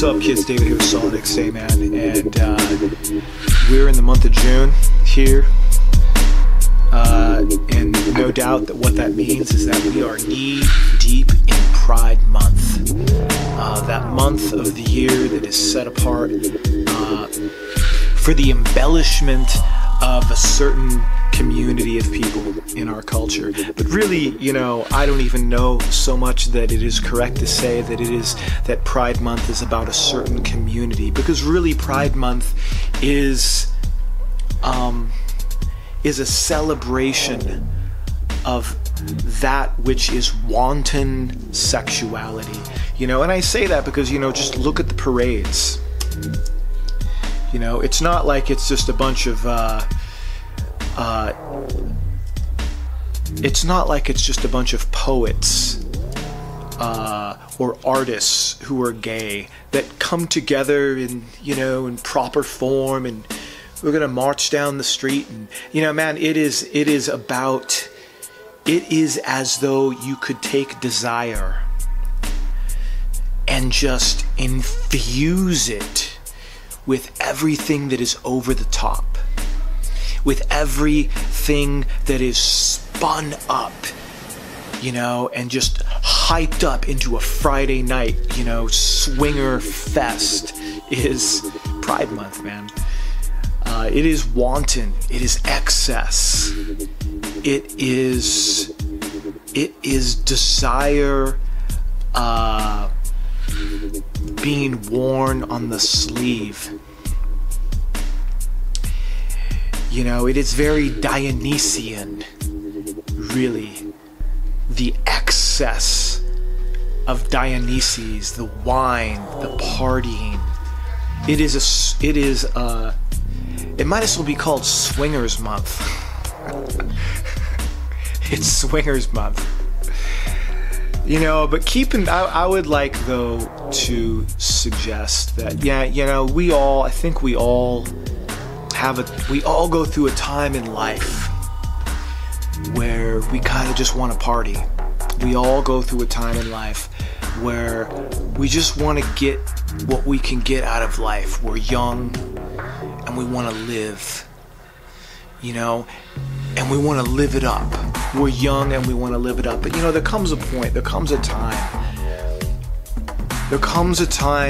What's up, kids? David here with Solid XA, man, and we're in the month of June here, and no doubt that what that means is that we are knee deep in Pride Month, that month of the year that is set apart for the embellishment of a certain community of people in our culture. But really, you know, I don't even know so much that it is correct to say that Pride Month is about a certain community, because really Pride Month is a celebration of that which is wanton sexuality, you know. And I say that because, you know, just look at the parades. You know, it's not like it's just a bunch of it's not like it's just a bunch of poets or artists who are gay that come together in, you know, in proper form, and we're gonna march down the street, and, you know, man, it is as though you could take desire and just infuse it with everything that is over the top, with everything that is spun up, you know, and just hyped up into a Friday night, you know, swinger fest is Pride Month, man. It is wanton, it is excess, it is desire being worn on the sleeve. You know, it is very Dionysian, really. The excess of Dionysus, the wine, the partying. It might as well be called Swingers Month. It's Swingers Month. You know, but I would like, though, to suggest that, yeah, you know, we all go through a time in life where we kind of just want to party. We all go through a time in life where we just want to get what we can get out of life. We're young and we want to live, you know, and we want to live it up. We're young and we want to live it up. But, you know, there comes a point, there comes a time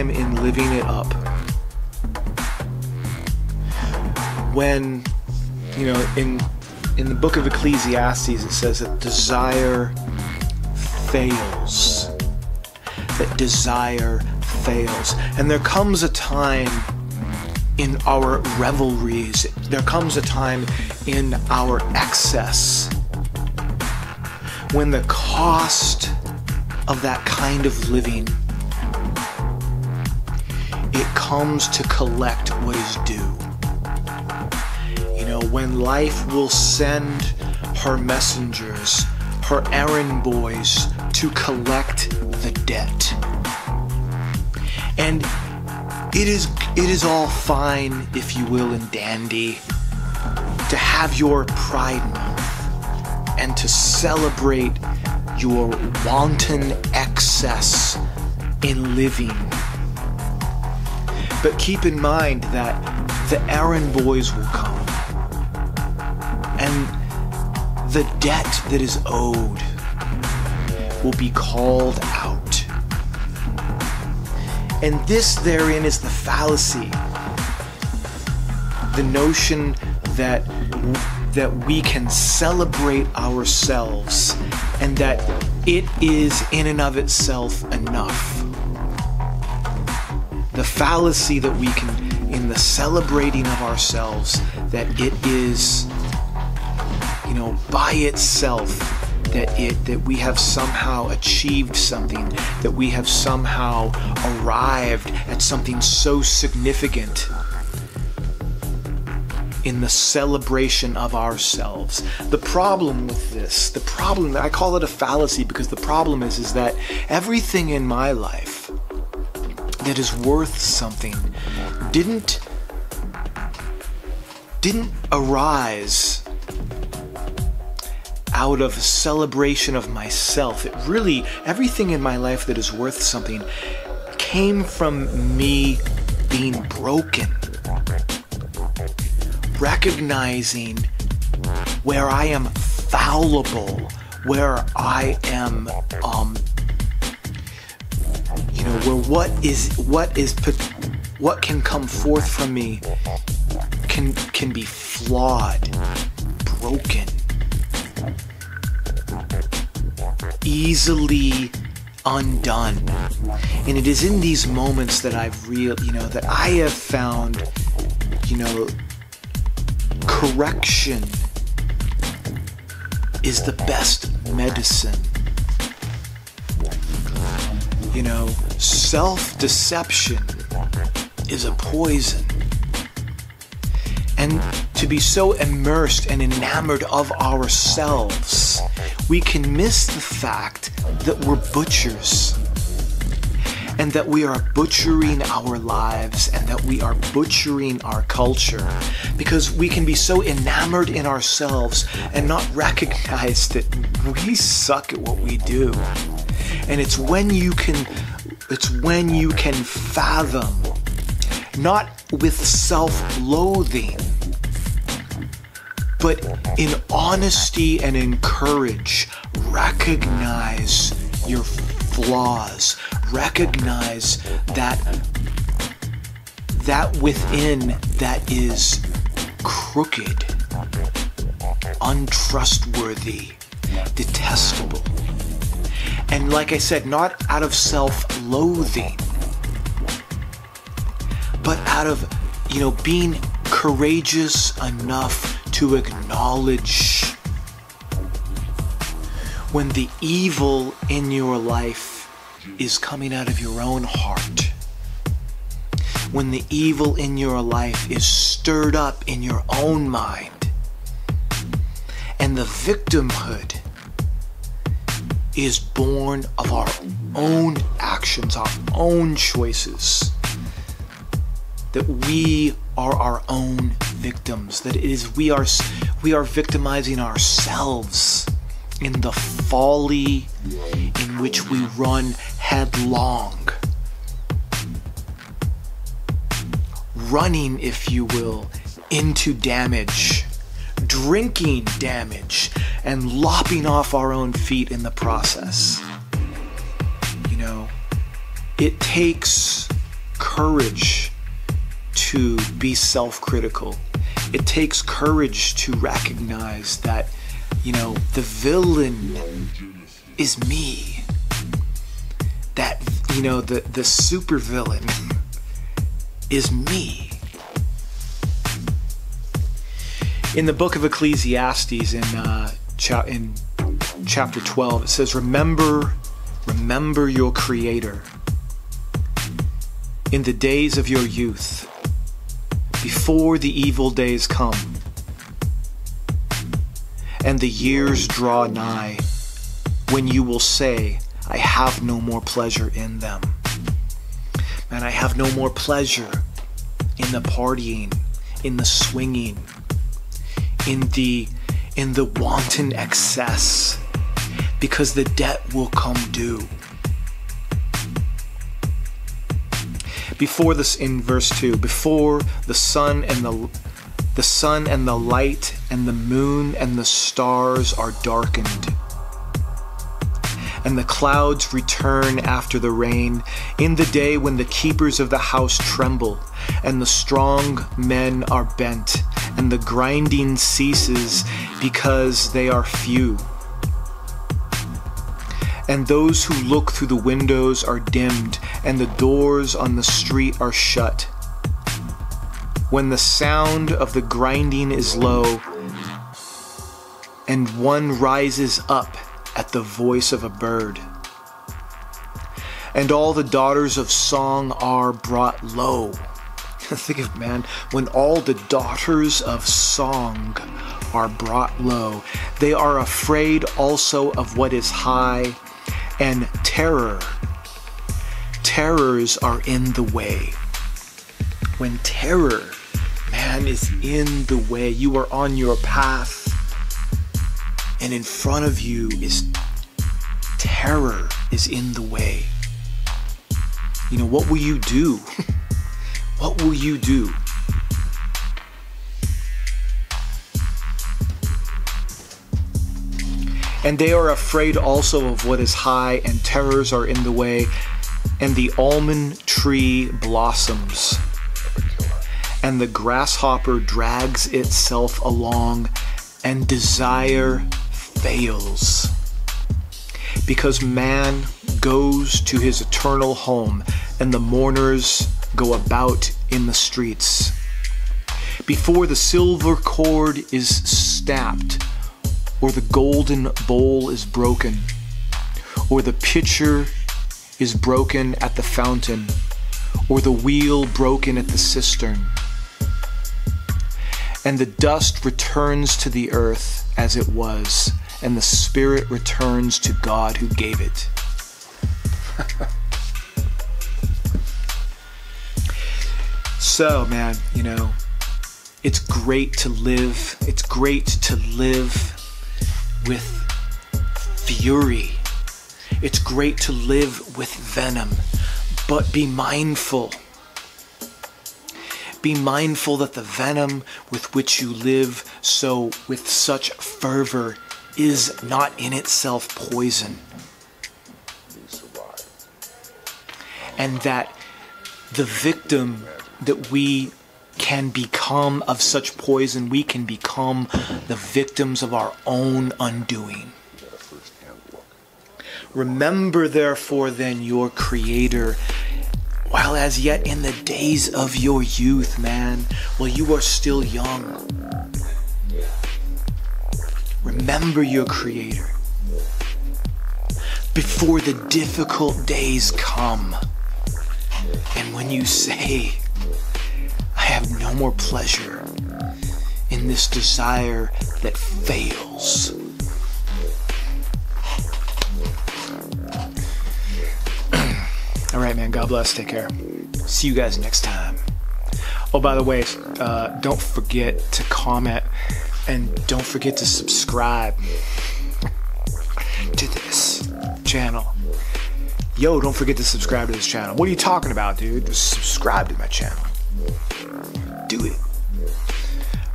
in living it up when, you know, in the book of Ecclesiastes, it says that desire fails. That desire fails. And there comes a time in our revelries, there comes a time in our excess when the cost of that kind of living, it comes to collect what is due. You know, when life will send her messengers, her errand boys, to collect the debt. And it is all fine, if you will, and dandy to have your Pride Month and to celebrate your wanton excess in living. But keep in mind that the errand boys will come, and the debt that is owed will be called out. And this therein is the fallacy, the notion that we can celebrate ourselves and that it is in and of itself enough. The fallacy that we can, in the celebrating of ourselves, that it is, you know, by itself, that we have somehow achieved something, that we have somehow arrived at something so significant in the celebration of ourselves. The problem with this, I call it a fallacy, because the problem is that everything in my life that is worth something didn't arise out of a celebration of myself. It really, everything in my life that is worth something came from me being broken. Recognizing where I am fallible, where I am, where what can come forth from me can be flawed, broken, easily undone. And it is in these moments that that I have found, correction is the best medicine. Self-deception is a poison. And to be so immersed and enamored of ourselves, we can miss the fact that we're butchers, and that we are butchering our lives, and that we are butchering our culture, because we can be so enamored in ourselves and not recognize that we suck at what we do. And it's when you can fathom, not with self-loathing, but in honesty and in courage, recognize your flaws, recognize that within that is crooked, untrustworthy, detestable. And like I said, not out of self-loathing, but out of, being courageous enough to acknowledge when the evil in your life is coming out of your own heart. When the evil in your life is stirred up in your own mind. And the victimhood is born of our own actions, our own choices. That we are our own victims. That it is we are victimizing ourselves in the folly in which we run headlong. Running, if you will, into damage, drinking damage, and lopping off our own feet in the process. It takes courage to be self-critical. It takes courage to recognize that, the villain is me. That, the super villain is me. In the book of Ecclesiastes, in chapter 12, it says, remember your Creator in the days of your youth, before the evil days come, and the years draw nigh, when you will say, I have no more pleasure in them. Man, I have no more pleasure in the partying, in the swinging, in the wanton excess, because the debt will come due. Before this, in verse 2, before the sun and the light and the moon and the stars are darkened, and the clouds return after the rain, in the day when the keepers of the house tremble, and the strong men are bent, and the grinding ceases because they are few. And those who look through the windows are dimmed, and the doors on the street are shut. When the sound of the grinding is low, and one rises up at the voice of a bird, and all the daughters of song are brought low. Think of, man, when all the daughters of song are brought low, they are afraid also of what is high, and terrors are in the way. When terror, man, is in the way, you are on your path, and in front of you is terror is in the way. You know, what will you do? What will you do? And they are afraid also of what is high, and terrors are in the way, and the almond tree blossoms, and the grasshopper drags itself along, and desire fails. Because man goes to his eternal home, and the mourners go about in the streets. Before the silver cord is snapped, or the golden bowl is broken, or the pitcher is broken at the fountain, or the wheel broken at the cistern. And the dust returns to the earth as it was, and the spirit returns to God who gave it. So, man, you know, it's great to live. It's great to live with fury. It's great to live with venom, but be mindful. Be mindful that the venom with which you live so with such fervor is not in itself poison. And that the victim that we can become of such poison, we can become the victims of our own undoing. Remember therefore then your Creator, while as yet in the days of your youth, man, while you are still young. Remember your Creator before the difficult days come. And when you say, I have no more pleasure in this desire that fails. All right, man. God bless. Take care. See you guys next time. Oh, by the way, don't forget to comment and don't forget to subscribe to this channel. Yo, don't forget to subscribe to this channel. What are you talking about, dude? Just subscribe to my channel. Do it.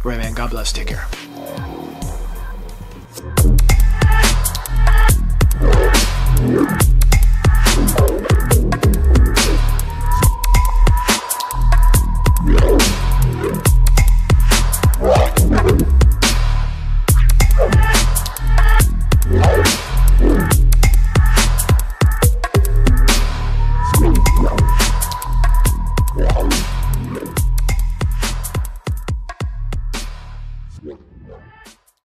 Right, man. God bless. Take care.